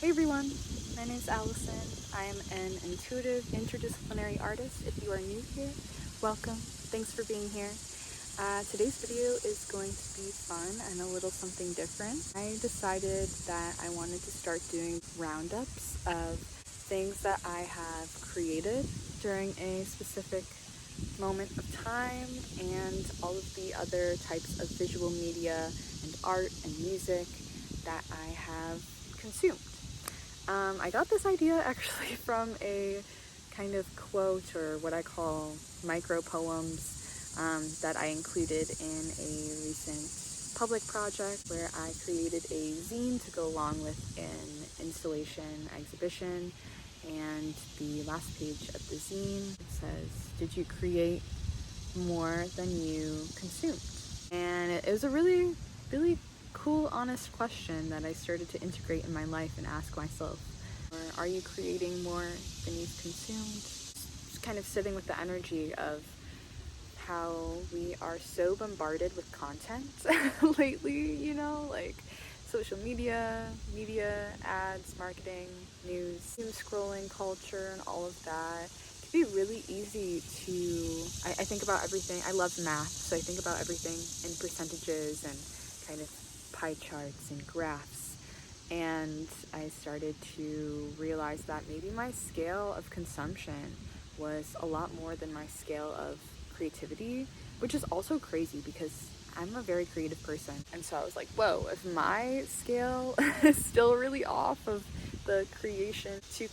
Hey everyone, my name is Allison. I am an intuitive interdisciplinary artist. If you are new here, welcome. Thanks for being here. Today's video is going to be fun and a little something different. I decided that I wanted to start doing roundups of things that I have created during a specific moment of time and all of the other types of visual media and art and music that I have consumed. I got this idea actually from a kind of quote, or what I call micro poems, that I included in a recent public project where I created a zine to go along with an installation exhibition. And the last page of the zine, it says, "Did you create more than you consumed?" And it was a really cool, honest question that I started to integrate in my life and ask myself. Or are you creating more than you've consumed? Just kind of sitting with the energy of how we are so bombarded with content lately, like social media, ads, marketing, news, doom scrolling culture, and all of that. It can be really easy to, I think about everything. I love math, so I think about everything in percentages and kind of pie charts and graphs. And I started to realize that maybe my scale of consumption was a lot more than my scale of creativity, which is also crazy because I'm a very creative person. And so I was like, whoa, if my scale is still really off of the creation to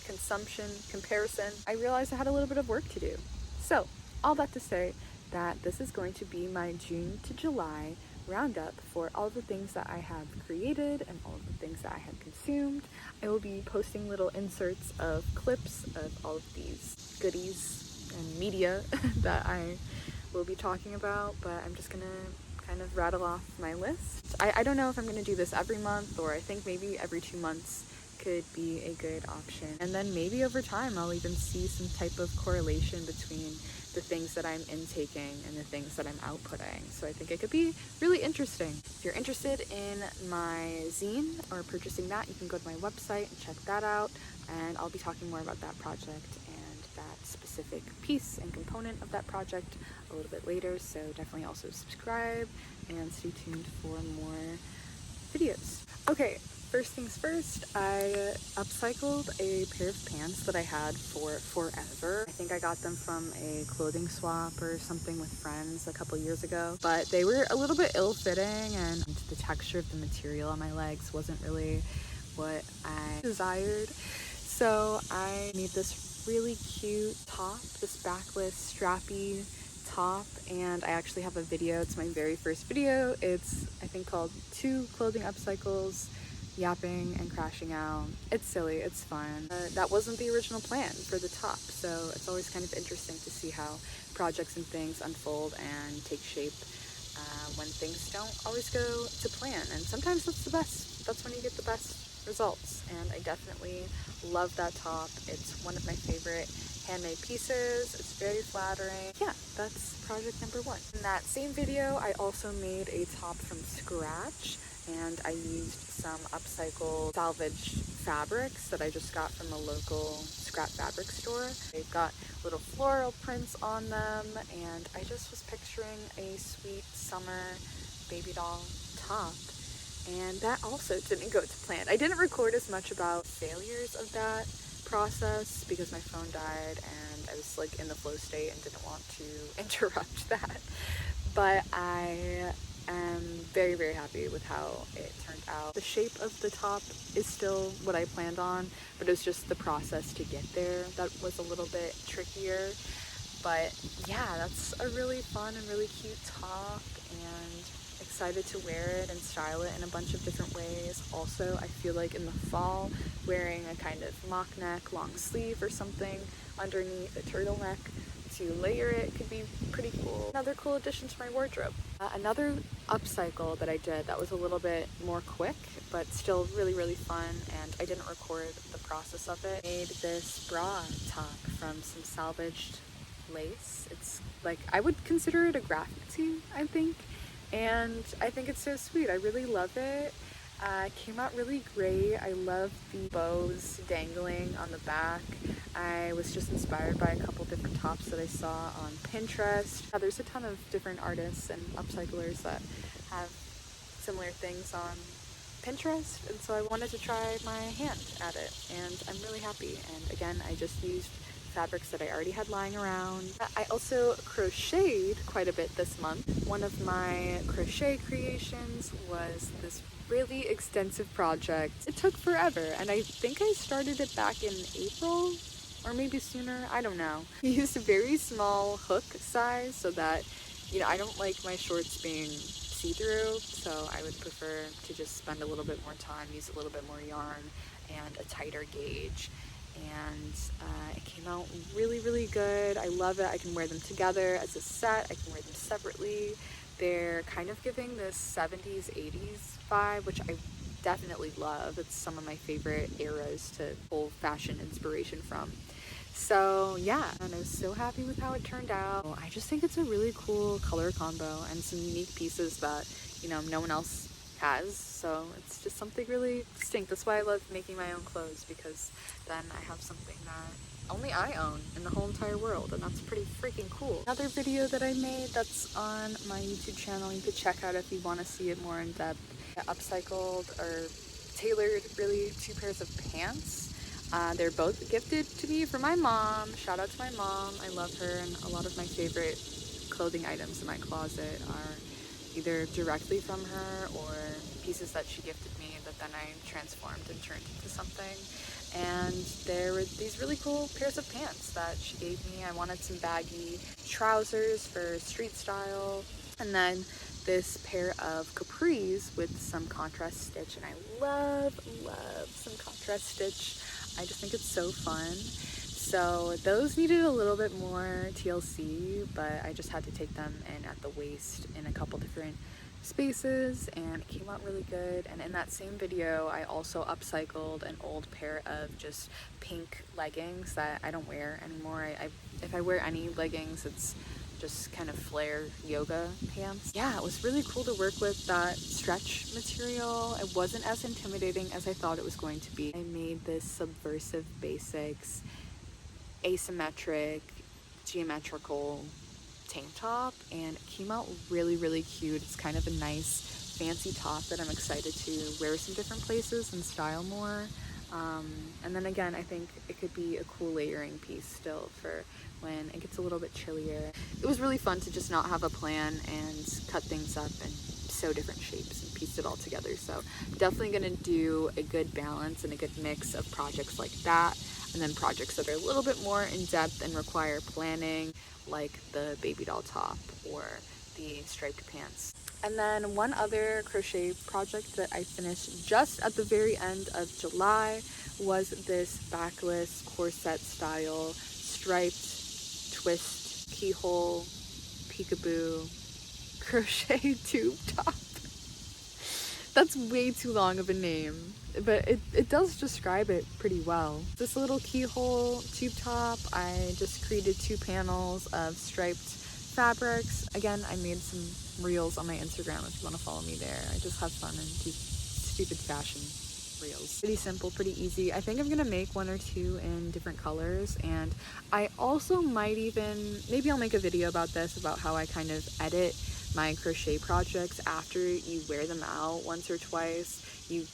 consumption comparison, I realized I had a little bit of work to do. So all that to say that this is going to be my June to July roundup for all the things that I have created and all of the things that I have consumed. I will be posting little inserts of clips of all of these goodies and media that I will be talking about, but I'm just gonna kind of rattle off my list. I don't know if I'm gonna do this every month, or I think maybe every 2 months could be a good option. And then maybe over time I'll even see some type of correlation between the things that I'm intaking and the things that I'm outputting. So I think it could be really interesting. If you're interested in my zine or purchasing that, you can go to my website and check that out, and I'll be talking more about that project and that specific piece and component of that project a little bit later. So definitely also subscribe and stay tuned for more videos. Okay, first things first, I upcycled a pair of pants that I had for forever. I think I got them from a clothing swap or something with friends a couple years ago, but they were a little bit ill-fitting and the texture of the material on my legs wasn't really what I desired. So I made this really cute top, this backless strappy top, and I actually have a video. It's my very first video. It's, I think, called 2 Clothing Upcycles, Yapping and Crashing Out. It's silly, it's fun. That wasn't the original plan for the top, so it's always kind of interesting to see how projects and things unfold and take shape when things don't always go to plan. And sometimes that's the best. That's when you get the best results. And I definitely love that top. It's one of my favorite handmade pieces. It's very flattering. Yeah, that's project number 1. In that same video, I also made a top from scratch, and I used some upcycled salvage fabrics that I just got from a local scrap fabric store. They've got little floral prints on them, and I just was picturing a sweet summer baby doll top. And that also didn't go to plan. I didn't record as much about failures of that process because my phone died and I was like in the flow state and didn't want to interrupt that. But I am very, very happy with how it turned out. The shape of the top is still what I planned on, but it was just the process to get there that was a little bit trickier. But yeah, that's a really fun and really cute top, and excited to wear it and style it in a bunch of different ways. Also, I feel like in the fall, wearing a kind of mock neck, long sleeve or something underneath a turtleneck to layer it could be pretty cool. Another cool addition to my wardrobe. Another upcycle that I did that was a little bit more quick, but still really, really fun, and I didn't record the process of it. I made this bra top from some salvaged lace. It's like, I would consider it a graphic tee, I think. And I think it's so sweet. I really love it. Came out really great. I love the bows dangling on the back. I was just inspired by a couple different tops that I saw on Pinterest. There's a ton of different artists and upcyclers that have similar things on Pinterest, and so I wanted to try my hand at it, and I'm really happy. And again, I just used fabrics that I already had lying around. I also crocheted quite a bit this month. One of my crochet creations was this really extensive project. It took forever, and I think I started it back in April or maybe sooner, I don't know. I used a very small hook size so that, I don't like my shorts being see-through, so I would prefer to just spend a little bit more time, use a little bit more yarn and a tighter gauge. And it came out really, really good. I love it. I can wear them together as a set. I can wear them separately. They're kind of giving this 70s, 80s vibe, which I definitely love. It's some of my favorite eras to pull fashion inspiration from. So yeah, and I was so happy with how it turned out. I just think it's a really cool color combo and some unique pieces that, no one else has. So it's just something really distinct. That's why I love making my own clothes, because then I have something that only I own in the whole entire world, and that's pretty freaking cool. Another video that I made that's on my YouTube channel you could check out if you want to see it more in depth. I upcycled or tailored really 2 pairs of pants. They're both gifted to me from my mom. Shout out to my mom. I love her, and a lot of my favorite clothing items in my closet are either directly from her or pieces that she gifted me that then I transformed and turned into something. And there were these really cool pairs of pants that she gave me. I wanted some baggy trousers for street style, and then this pair of capris with some contrast stitch, and I love some contrast stitch. I just think it's so fun. So those needed a little bit more TLC, but I just had to take them in at the waist in a couple different spaces, and it came out really good. And in that same video, I also upcycled an old pair of just pink leggings that I don't wear anymore. If I wear any leggings, it's just kind of flare yoga pants. Yeah, it was really cool to work with that stretch material. It wasn't as intimidating as I thought it was going to be. I made this subversive basics, asymmetric, geometrical tank top, and it came out really, really cute. It's kind of a nice fancy top that I'm excited to wear some different places and style more. And then again, I think it could be a cool layering piece still for when it gets a little bit chillier. It was really fun to just not have a plan and cut things up and sew different shapes and piece it all together. So definitely gonna do a good balance and a good mix of projects like that, and then projects that are a little bit more in depth and require planning, like the baby doll top or the striped pants. And then one other crochet project that I finished just at the very end of July was this backless corset style striped twist keyhole peekaboo crochet tube top. That's way too long of a name, but it does describe it pretty well. This little keyhole tube top, I just created 2 panels of striped fabrics. Again, I made some reels on my Instagram if you want to follow me there. I just have fun and do stupid fashion reels. Pretty simple, pretty easy. I think I'm gonna make 1 or 2 in different colors, and I also might even, maybe I'll make a video about this, about how I kind of edit my crochet projects after you wear them out once or twice. You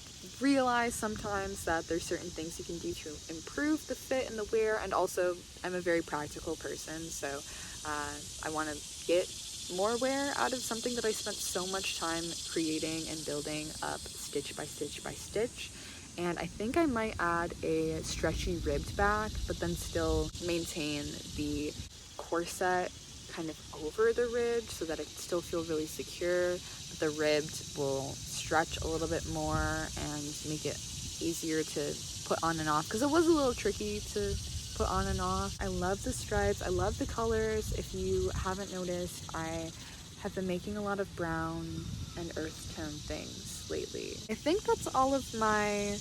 realize sometimes that there's certain things you can do to improve the fit and the wear, and also I'm a very practical person, so I want to get more wear out of something that I spent so much time creating and building up stitch by stitch by stitch. And I think I might add a stretchy ribbed back, but then still maintain the corset kind of over the rib so that it still feels really secure, but the ribbed will stretch a little bit more and make it easier to put on and off, because it was a little tricky to put on and off. I love the stripes, I love the colors. If you haven't noticed, I have been making a lot of brown and earth tone things lately. I think that's all of my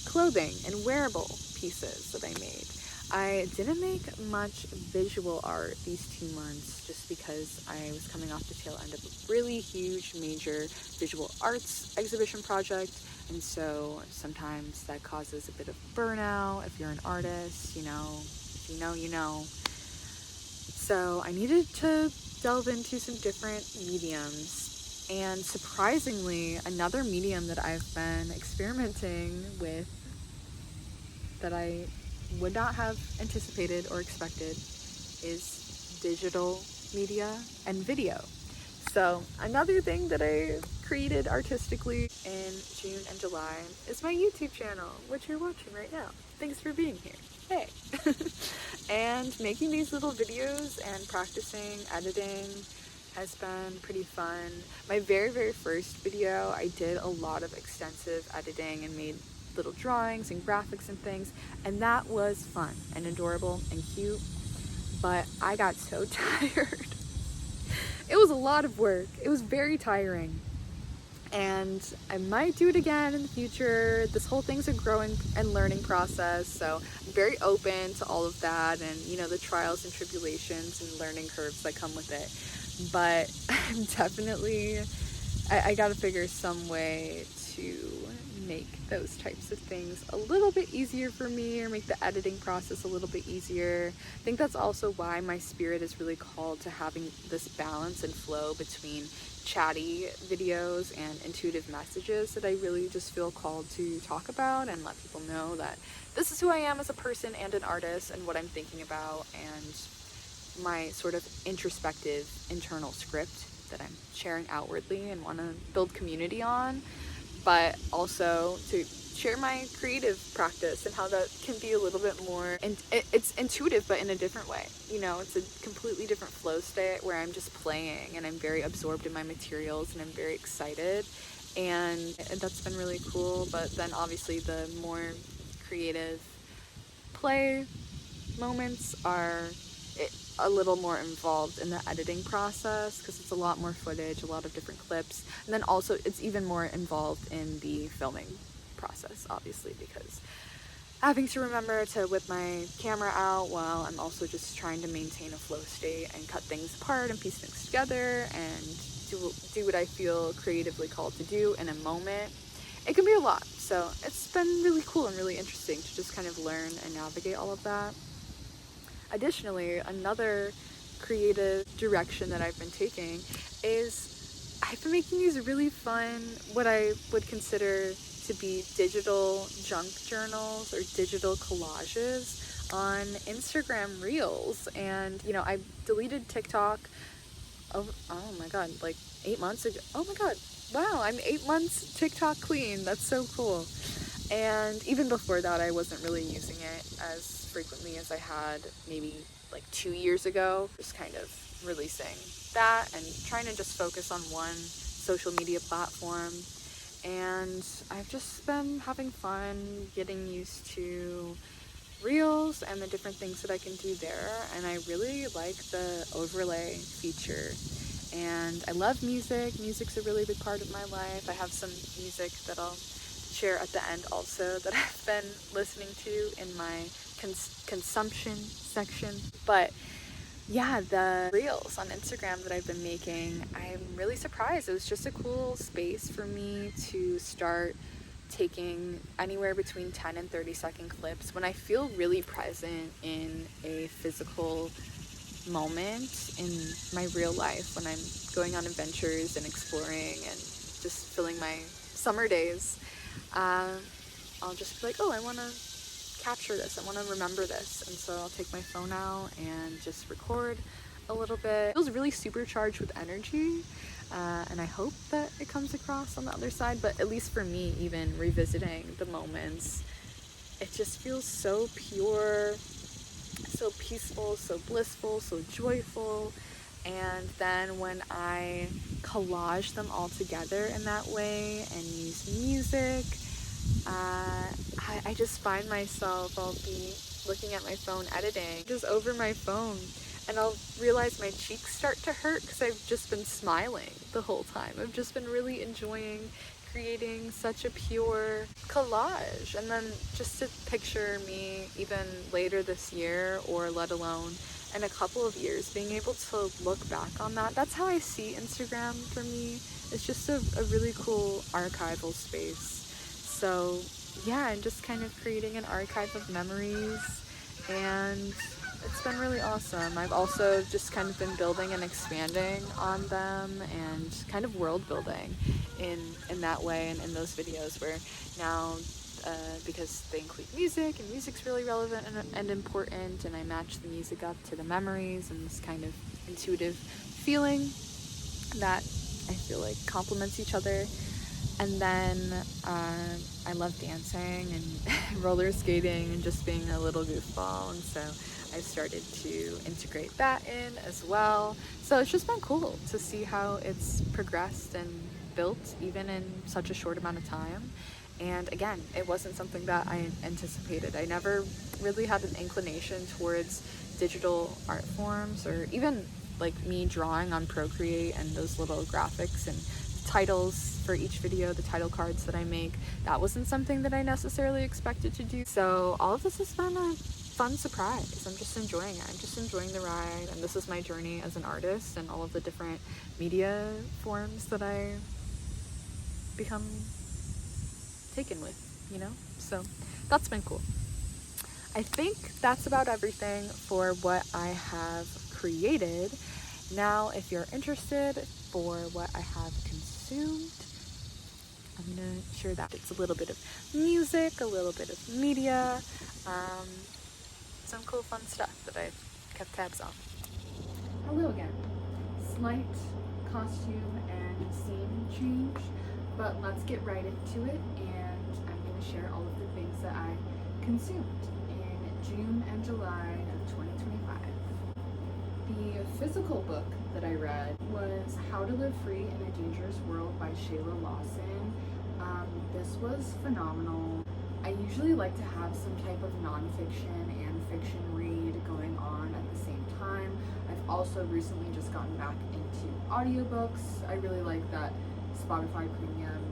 clothing and wearable pieces that I made. I didn't make much visual art these 2 months just because I was coming off the tail end of a really huge major visual arts exhibition project, and so sometimes that causes a bit of burnout if you're an artist, if you know. So I needed to delve into some different mediums, and surprisingly, another medium that I've been experimenting with that I would not have anticipated or expected is digital media and video. So another thing that I created artistically in June and July is my YouTube channel, which you're watching right now. Thanks for being here. Hey. And making these little videos and practicing editing has been pretty fun. My very, very first video, I did a lot of extensive editing and made little drawings and graphics and things, and that was fun and adorable and cute, but I got so tired. It was a lot of work. It was very tiring, and I might do it again in the future. This whole thing's a growing and learning process, so I'm very open to all of that and the trials and tribulations and learning curves that come with it. But I'm definitely, I gotta figure some way to make those types of things a little bit easier for me, or make the editing process a little bit easier. I think that's also why my spirit is really called to having this balance and flow between chatty videos and intuitive messages that I really just feel called to talk about and let people know that this is who I am as a person and an artist and what I'm thinking about, and my sort of introspective internal script that I'm sharing outwardly and want to build community on, but also to share my creative practice and how that can be a little bit more, and it's intuitive but in a different way. It's a completely different flow state where I'm just playing and I'm very absorbed in my materials and I'm very excited, and that's been really cool. But then obviously the more creative play moments are a little more involved in the editing process because it's a lot more footage, a lot of different clips, and then also it's even more involved in the filming process, obviously, because having to remember to whip my camera out while I'm also just trying to maintain a flow state and cut things apart and piece things together and do what I feel creatively called to do in a moment. It can be a lot, so it's been really cool and really interesting to just kind of learn and navigate all of that. Additionally, another creative direction that I've been taking is I've been making these really fun, what I would consider to be digital junk journals or digital collages on Instagram Reels. And, I deleted TikTok, oh my god, like 8 months ago. Oh my god, wow, I'm 8 months TikTok clean. That's so cool. And even before that, I wasn't really using it as frequently as I had maybe like 2 years ago. Just kind of releasing that and trying to just focus on one social media platform. And I've just been having fun getting used to Reels and the different things that I can do there. And I really like the overlay feature. And I love music. Music's a really big part of my life. I have some music that I'll share at the end also that I've been listening to in my consumption section. But yeah, the Reels on Instagram that I've been making, I'm really surprised. It was just a cool space for me to start taking anywhere between 10 and 30-second clips when I feel really present in a physical moment in my real life, when I'm going on adventures and exploring and just filling my summer days. I'll just be like, oh, I want to capture this, I want to remember this, and so I'll take my phone out and just record a little bit. It feels really supercharged with energy, and I hope that it comes across on the other side. But at least for me, even revisiting the moments, it just feels so pure, so peaceful, so blissful, so joyful. And then when I collage them all together in that way and use music, I just find myself, I'll be looking at my phone editing, just over my phone, and I'll realize my cheeks start to hurt because I've just been smiling the whole time. I've just been really enjoying creating such a pure collage. And then just to picture me even later this year, or let alone in a couple of years, being able to look back on that, that's how I see Instagram for me. It's just a really cool archival space. So yeah, I'm just kind of creating an archive of memories, and it's been really awesome. I've also just kind of been building and expanding on them, and kind of world building in that way, and in those videos where now, because they include music, and music's really relevant and important, and I match the music up to the memories and this kind of intuitive feeling that I feel like complements each other. And then I love dancing and roller skating and just being a little goofball, and so I've started to integrate that in as well. So it's just been cool to see how it's progressed and built even in such a short amount of time. And again, it wasn't something that I anticipated. I never really had an inclination towards digital art forms, or even like me drawing on Procreate and those little graphics and titles for each video, the title cards that I make. That wasn't something that I necessarily expected to do. So all of this has been a fun surprise. I'm just enjoying it. I'm just enjoying the ride, and this is my journey as an artist and all of the different media forms that I become taken with, you know? So that's been cool. I think that's about everything for what I have created. Now, if you're interested for what I have consumed, I'm gonna share that. It's a little bit of music, a little bit of media, some cool fun stuff that I've kept tabs on. Hello again. Slight costume and scene change, but let's get right into it, and I'm gonna share all of the things that I consumed in June and July of 2025. The physical book that I read was How to Live Free in a Dangerous World by Shayla Lawson. This was phenomenal. I usually like to have some type of nonfiction and fiction read going on at the same time. I've also recently just gotten back into audiobooks. I really like that Spotify Premium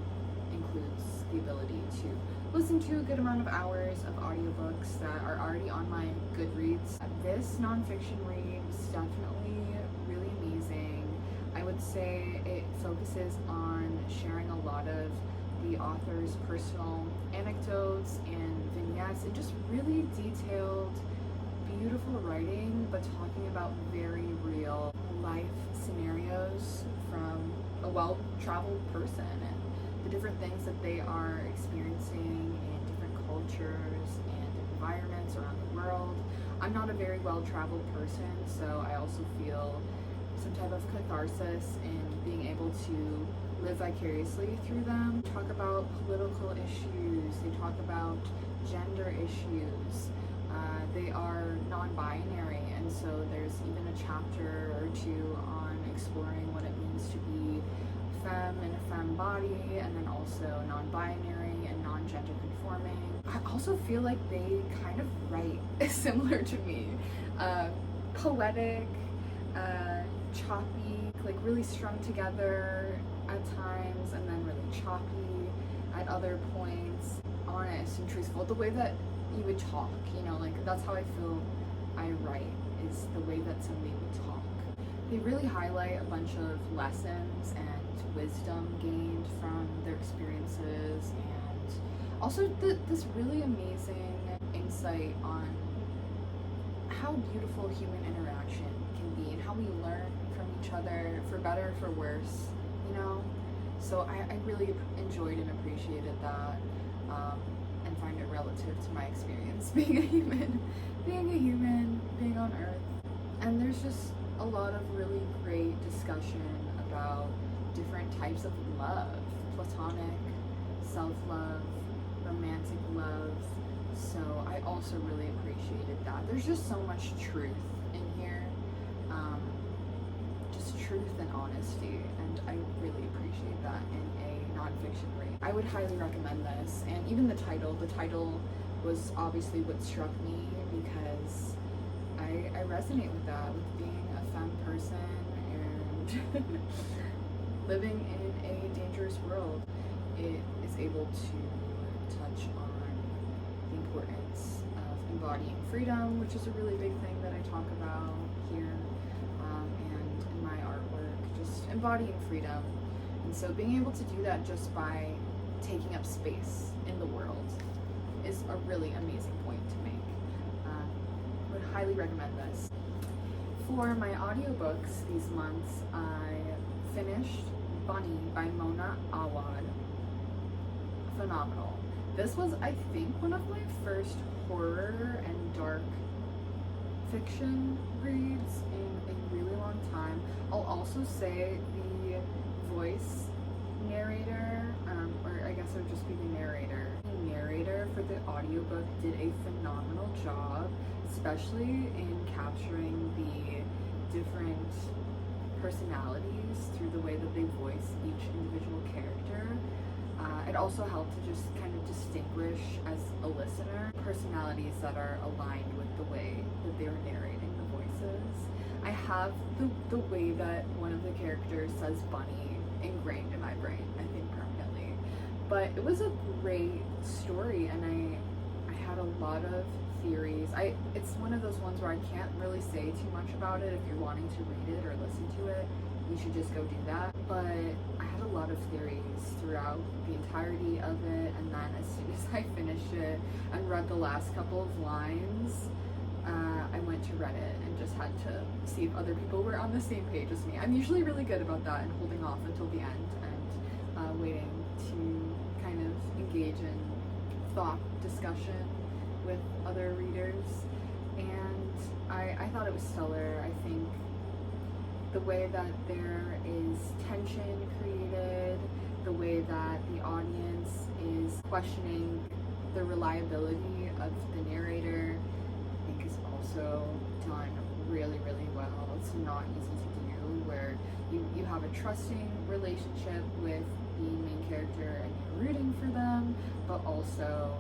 includes the ability to listen to a good amount of hours of audiobooks that are already on my Goodreads. This nonfiction read was definitely really amazing. I would say it focuses on sharing a lot of the author's personal anecdotes and vignettes, and just really detailed, beautiful writing, but talking about very real life scenarios from a well-traveled person, and the different things that they are experiencing in different cultures and environments around the world. I'm not a very well-traveled person, so I also feel some type of catharsis in being able to live vicariously through them. They talk about political issues, they talk about gender issues. They are non-binary, and so there's even a chapter or two on exploring what it means to be femme in a femme body, and then also non-binary and non-gender conforming. I also feel like they kind of write similar to me. Poetic, choppy, like really strung together at times, and then really choppy at other points. Honest and truthful, the way that you would talk, you know, like that's how I feel I write, is the way that somebody would talk. They really highlight a bunch of lessons and wisdom gained from their experiences, and also this really amazing insight on how beautiful human interaction can be, and how we learn from each other, for better, for worse, you know? So I really enjoyed and appreciated that, and find it relative to my experience being a human, being on Earth. And there's just a lot of really great discussion about different types of love, platonic, self-love, romantic love. So I also really appreciated that. There's just so much truth in here, just truth and honesty, and I really appreciate that in a nonfiction read. I would highly recommend this, and even the title was obviously what struck me, because I resonate with that, with being a femme person and living in a dangerous world. it is able to touch on the importance of embodying freedom, which is a really big thing that I talk about here and in my artwork, just embodying freedom. And so being able to do that just by taking up space in the world is a really amazing point to make. Would highly recommend this. For my audiobooks these months, I finished Bunny by Mona Awad. Phenomenal. This was, I think, one of my first horror and dark fiction reads in a really long time. I'll also say the voice narrator, or I guess it would just be the narrator. The narrator for the audiobook did a phenomenal job, especially in capturing the different personalities through the way that they voice each individual character. It also helped to just kind of distinguish, as a listener, personalities that are aligned with the way that they were narrating the voices. I have the way that one of the characters says bunny ingrained in my brain, I think permanently. But it was a great story, and I had a lot of theories. It's one of those ones where I can't really say too much about it. If you're wanting to read it or listen to it, you should just go do that. But I had a lot of theories throughout the entirety of it, and then as soon as I finished it and read the last couple of lines, I went to Reddit and just had to see if other people were on the same page as me. I'm usually really good about that and holding off until the end and waiting to kind of engage in thought discussion with other readers. And I thought it was stellar. I think the way that there is tension created, the way that the audience is questioning the reliability of the narrator, I think is also done really, really well. It's not easy to do, where you have a trusting relationship with the main character and you're rooting for them, but also,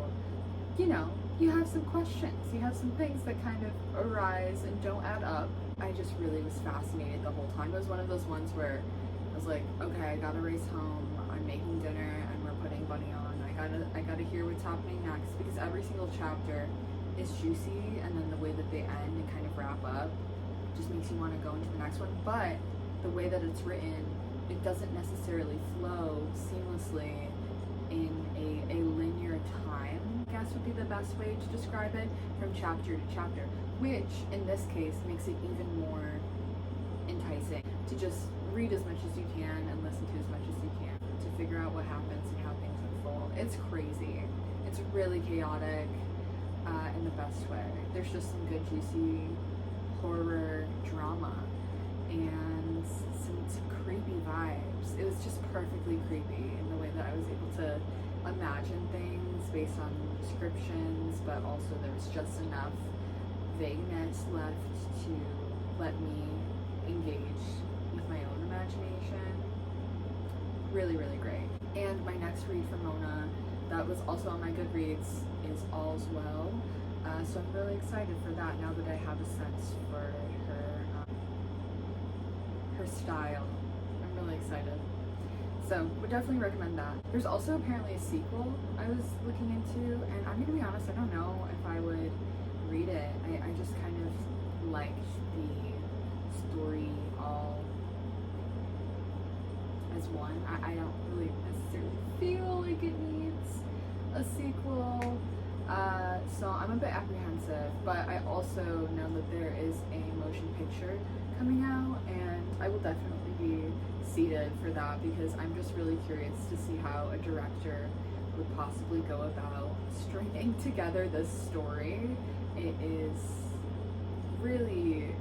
you know, you have some questions, you have some things that kind of arise and don't add up. I just really was fascinated the whole time. It was one of those ones where I was like, okay, I gotta race home, I'm making dinner, and we're putting Bunny on. I gotta hear what's happening next, because every single chapter is juicy, and then the way that they end and kind of wrap up just makes you want to go into the next one. But the way that it's written, it doesn't necessarily flow seamlessly in a linear time, I guess would be the best way to describe it, from chapter to chapter, which in this case makes it even more enticing to just read as much as you can and listen to as much as you can to figure out what happens and how things unfold. It's crazy. It's really chaotic in the best way. There's just some good juicy horror drama and some creepy vibes. It was just perfectly creepy in the way that I was able to imagine things based on descriptions, but also there was just enough vagueness left to let me engage with my own imagination. Really, really great. And my next read from Mona that was also on my Goodreads is All's Well. So I'm really excited for that now that I have a sense for her style. I'm really excited. So would definitely recommend that. There's also apparently a sequel I was looking into, and I'm gonna be honest, I don't know if I would read it. I just kind of liked the story all as one. I don't really necessarily feel like it needs a sequel. So I'm a bit apprehensive, but I also know that there is a motion picture coming out, and I will definitely be seated for that, because I'm just really curious to see how a director would possibly go about stringing together this story. It is really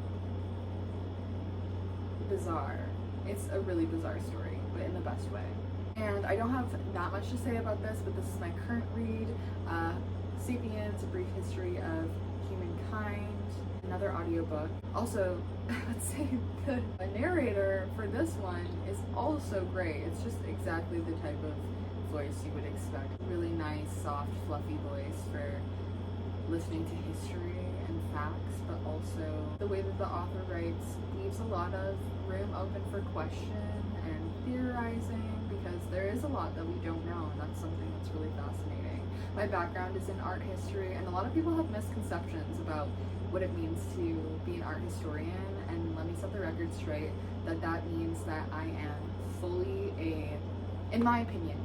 bizarre. It's a really bizarre story, but in the best way. And I don't have that much to say about this, but this is my current read, Sapiens, A Brief History of Humankind, another audiobook. Also, let's say the narrator for this one is also great. It's just exactly the type of voice you would expect. Really nice, soft, fluffy voice for listening to history and facts, but also the way that the author writes leaves a lot of room open for question and theorizing, because there is a lot that we don't know, and that's something that's really fascinating. My background is in art history, and a lot of people have misconceptions about what it means to be an art historian, and let me set the record straight that that means that I am fully in my opinion,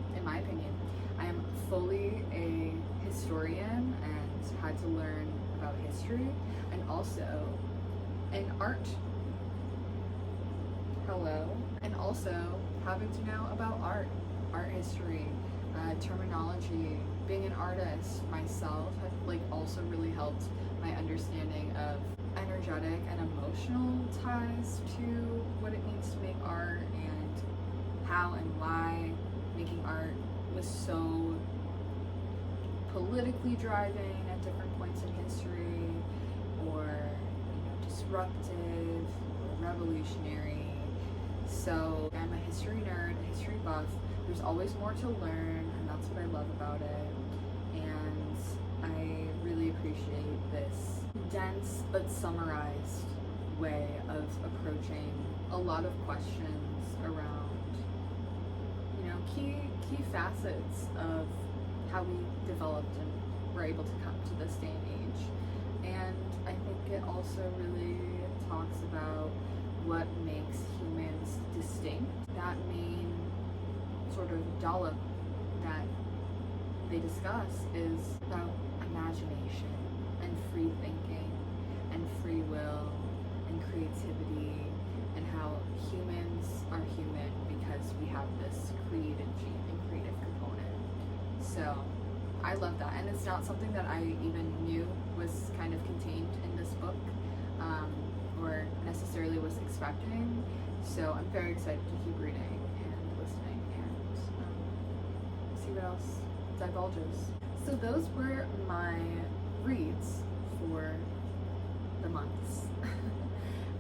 I am fully a historian and had to learn about history, and also an art. Hello. And also having to know about art history, terminology. Being an artist myself has also really helped my understanding of energetic and emotional ties to what it means to make art, and how and why making art was so politically driving at different points in history, or disruptive or revolutionary. So I'm a history nerd, a history buff. There's always more to learn, and that's what I love about it. And I really appreciate this dense but summarized way of approaching a lot of questions around, key facets of how we developed and were able to come to this day and age. And I think it also really talks about what makes humans distinct. That main sort of dollop that they discuss is about imagination and free thinking and free will and creativity, and how humans are human because we have this creative gene and creative component. So I love that, and it's not something that I even knew was kind of contained in this book, or necessarily was expecting. So I'm very excited to keep reading and listening and see what else divulges. So those were my reads for the months.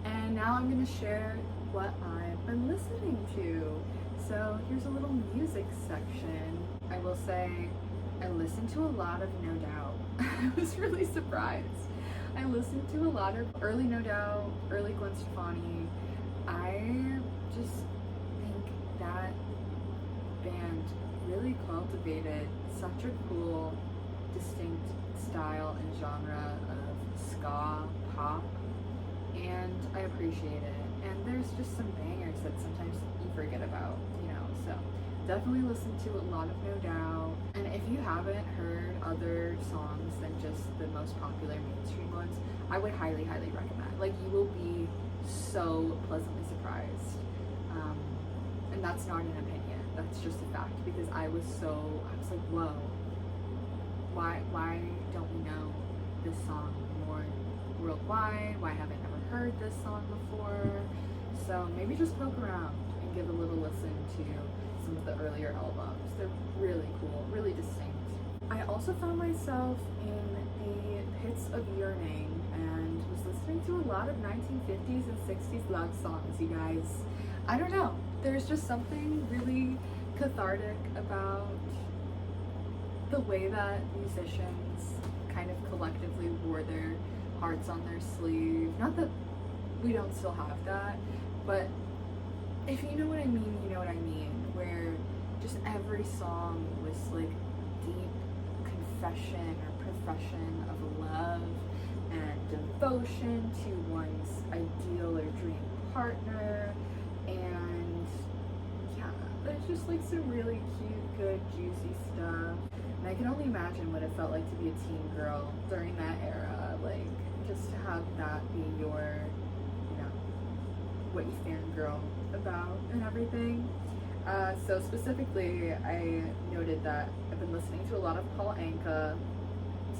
And now I'm going to share what I've been listening to. So here's a little music section. I will say I listened to a lot of No Doubt. I was really surprised. I listened to a lot of early No Doubt, early Gwen Stefani. I just think that band really cultivated such a cool, distinct style and genre of ska pop, and I appreciate it. And there's just some bangers that sometimes you forget about, so definitely listen to a lot of No Doubt. And if you haven't heard other songs than just the most popular mainstream ones, I would highly recommend. You will be so pleasantly surprised. And that's not an opinion, that's just a fact, because I was like, whoa, why don't we know this song more worldwide? Why haven't I ever heard this song before? So maybe just poke around and give a little listen to some of the earlier albums. They're really cool, really distinct. I also found myself in the pits of yearning and was listening to a lot of 1950s and 60s love songs, you guys. I don't know, there's just something really cathartic about the way that musicians kind of collectively wore their hearts on their sleeve. Not that we don't still have that, but if you know what I mean, you know what I mean, where just every song was deep confession or profession of love and devotion to one's ideal or dream partner. And yeah, there's just some really cute, good, juicy stuff. And I can only imagine what it felt like to be a teen girl during that era, just to have that be your, what you fangirl about and everything. So specifically, I noted that I've been listening to a lot of Paul Anka.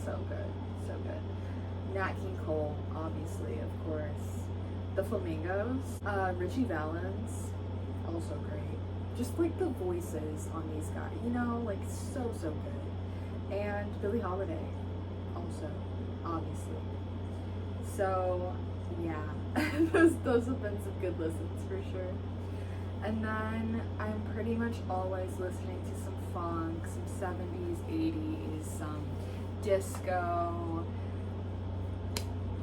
So good. Nat King Cole, obviously, of course. The Flamingos. Richie Valens, also great. Just the voices on these guys, so good. And Billie Holiday, also, obviously. So yeah, those have been some good listens for sure. And then I'm pretty much always listening to some funk, some 70s, 80s, some disco.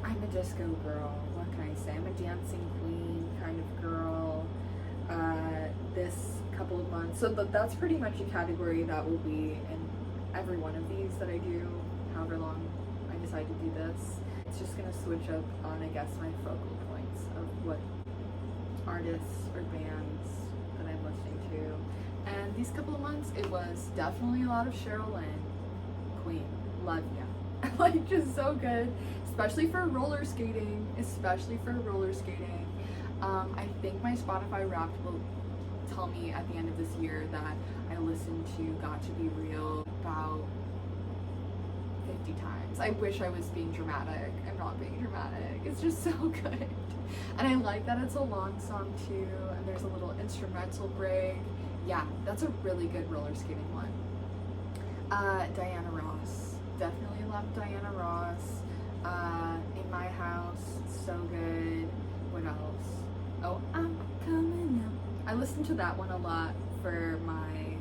I'm a disco girl, what can I say? I'm a dancing queen kind of girl. this couple of months. So that's pretty much a category that will be in every one of these that I do, however long I decide to do this. It's just gonna switch up on, I guess, my focal points of what artists or bands that I'm listening to. And these couple of months, it was definitely a lot of Cheryl Lynn, Queen, love ya. Like, just so good, especially for roller skating, I think my Spotify Wrapped will tell me at the end of this year that I listened to Got to Be Real about 50 times. I wish I was being dramatic. I'm not being dramatic. It's just so good. And I like that it's a long song too, and there's a little instrumental break. Yeah, that's a really good roller skating one. Diana Ross. Definitely love Diana Ross. In My House, so good. What else? Oh, I'm coming up. I listened to that one a lot for my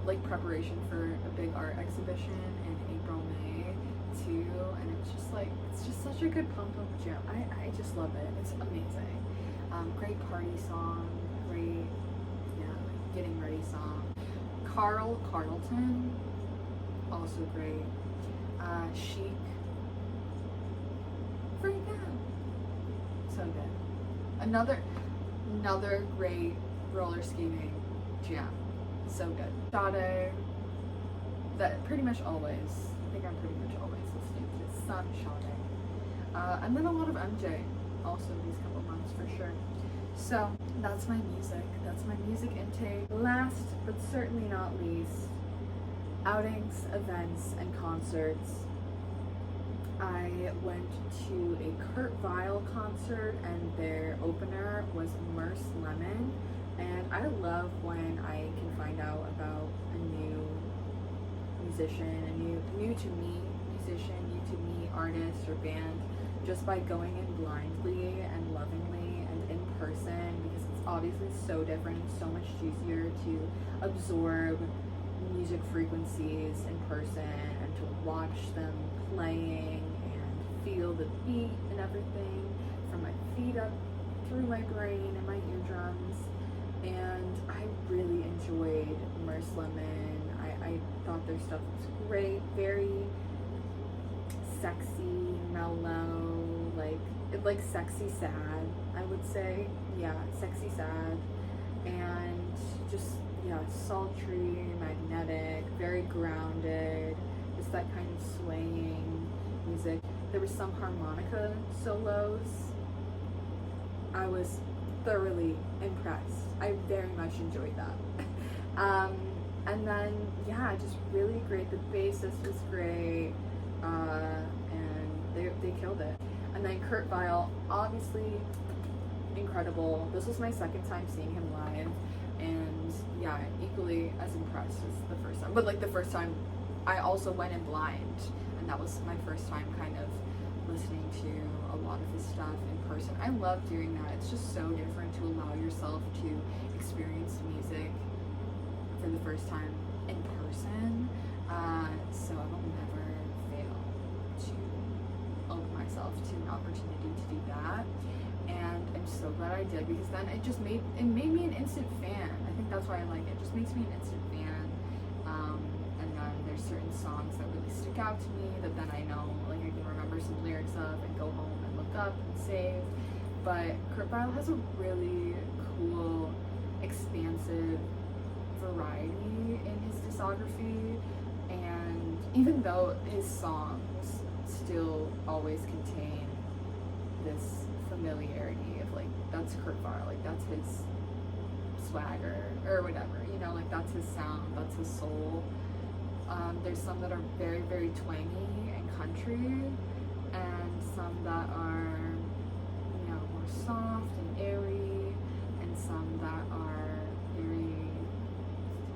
like preparation for a big art exhibition in April, May too, and it's just such a good pump up jam. I just love it. It's amazing. Great party song, great, yeah, like getting ready song. Carl Carlton, also great. Chic, Freak Out, so good. Another great roller skating jam, so good. Sade, that pretty much always, I think I'm pretty much always listening to some Sade. And then a lot of MJ, also these couple months for sure. So that's my music intake. Last but certainly not least, outings, events, and concerts. I went to a Kurt Vile concert, and their opener was Merce Lemon, and I love when I can find out about a new musician, a new to me musician, new to me artist or band, just by going in blindly and lovingly and in person, because it's obviously so different, so much easier to absorb music frequencies in person and to watch them playing and feel the beat and everything from my feet up through my brain and my eardrums. And I really enjoyed Merce Lemon. I thought their stuff was great, very sexy, mellow, like sexy sad, I would say. Yeah, sexy sad, and just, yeah, sultry, magnetic, very grounded, just that kind of swaying music. There were some harmonica solos. I was thoroughly impressed. I very much enjoyed that. And then, yeah, just really great. The bassist was great, and they killed it. And then Kurt Vile, obviously incredible. This was my second time seeing him live, and yeah, equally as impressed as the first time. But like the first time, I also went in blind, and that was my first time kind of listening to a lot of his stuff in person. I love doing that. It's just so different to allow yourself to experience music for the first time in person. So I will never fail to open myself to an opportunity to do that. And I'm so glad I did, because then it made me an instant fan. I think that's why I like it. It just makes me an instant fan. And then there's certain songs that really stick out to me that then I know, like, I can remember some lyrics of and go home and look up and save. But Kurt Vile has a really cool, expansive variety in his discography, and even though his songs still always contain this familiarity of, like, that's Kurt Vile, like, that's his swagger or whatever, you know, like, that's his sound, that's his soul. There's some that are very, very twangy and country, and some that are, you know, more soft and airy, and some that are very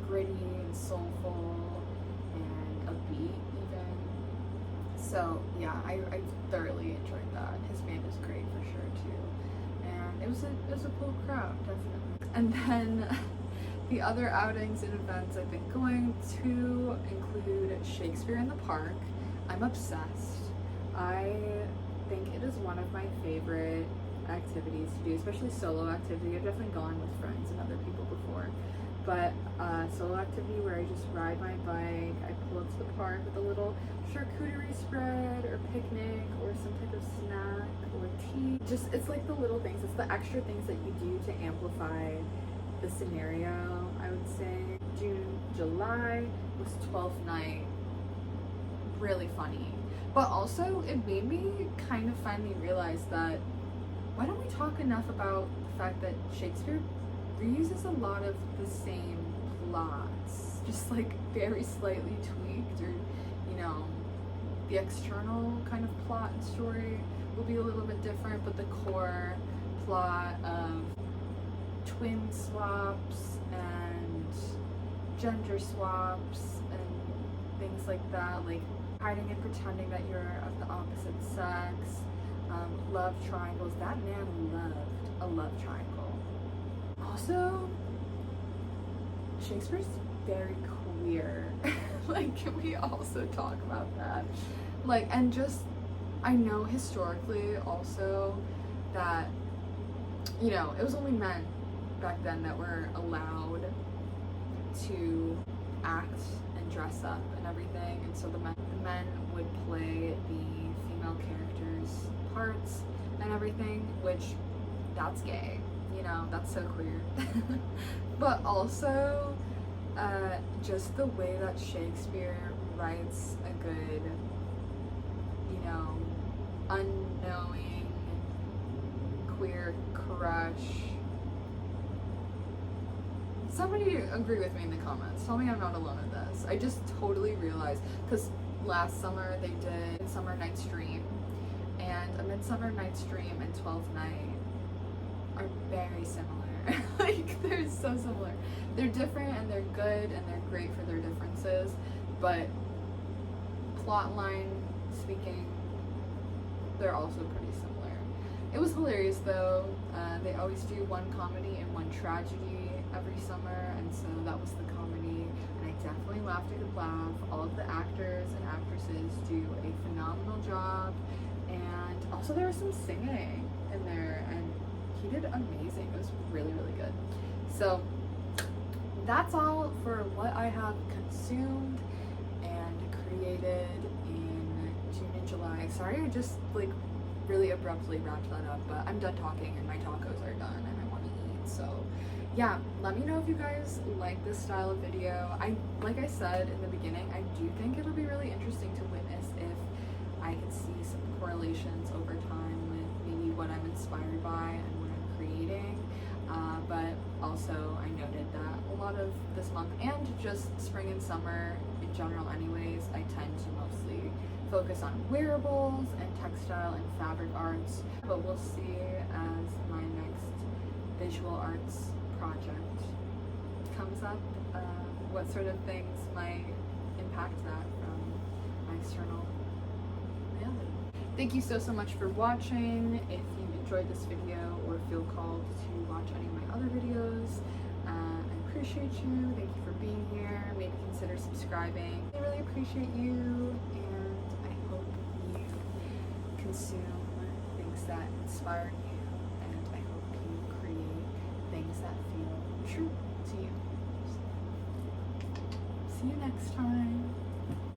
gritty and soulful and upbeat even. So yeah, I thoroughly enjoyed that. His band is great for sure too, and it was a cool crowd, definitely. And then the other outings and events I've been going to include Shakespeare in the Park. I'm obsessed. I think it is one of my favorite activities to do, especially solo activity. I've definitely gone with friends and other people before, but solo activity where I just ride my bike, I pull up to the park with a little charcuterie spread or picnic or some type of snack or tea. Just, it's like the little things, it's the extra things that you do to amplify the scenario, I would say. July was 12th night, really funny. But also, it made me kind of finally realize that why don't we talk enough about the fact that Shakespeare reuses a lot of the same plots, just like very slightly tweaked, or, you know, the external kind of plot and story will be a little bit different, but the core plot of twin swaps and gender swaps and things like that, like hiding and pretending that you're of the opposite sex, love triangles. That man loved a love triangle. Also, Shakespeare's very queer. Like, can we also talk about that? Like, and just, I know historically also that, you know, it was only men back then that were allowed to act and dress up and everything, and so the men would play the female characters' parts and everything, which, that's gay, you know, that's so queer. But also, just the way that Shakespeare writes a good, you know, unknowing queer crush. Somebody agree with me in the comments. Tell me I'm not alone in this. I just totally realized, because last summer they did Midsummer Night's Dream, and A Midsummer Night's Dream and Twelfth Night are very similar. Like, they're so similar. They're different and they're good and they're great for their differences, but plotline speaking, they're also pretty similar. It was hilarious though. They always do one comedy and one tragedy every summer, and so that was the comedy, and I definitely laughed a good laugh. All of the actors and actresses do a phenomenal job, and also there was some singing in there, and he did amazing. It was really, really good. So that's all for what I have consumed and created in June and July. Sorry I just like really abruptly wrapped that up, but I'm done talking and my tacos are done and I want to eat. So yeah, let me know if you guys like this style of video. Like I said in the beginning, I do think it'll be really interesting to witness if I can see some correlations over time with maybe what I'm inspired by and what I'm creating. But also I noted that a lot of this month, and just spring and summer in general anyways, I tend to mostly focus on wearables and textile and fabric arts, but we'll see as my next visual arts project comes up, what sort of things might impact that from my external reality. Thank you so much for watching. If you enjoyed this video or feel called to watch any of my other videos, I appreciate you. Thank you for being here. Maybe consider subscribing. I really appreciate you, and I hope you consume things that inspire you, and I hope you create things that feel true to you. See you next time.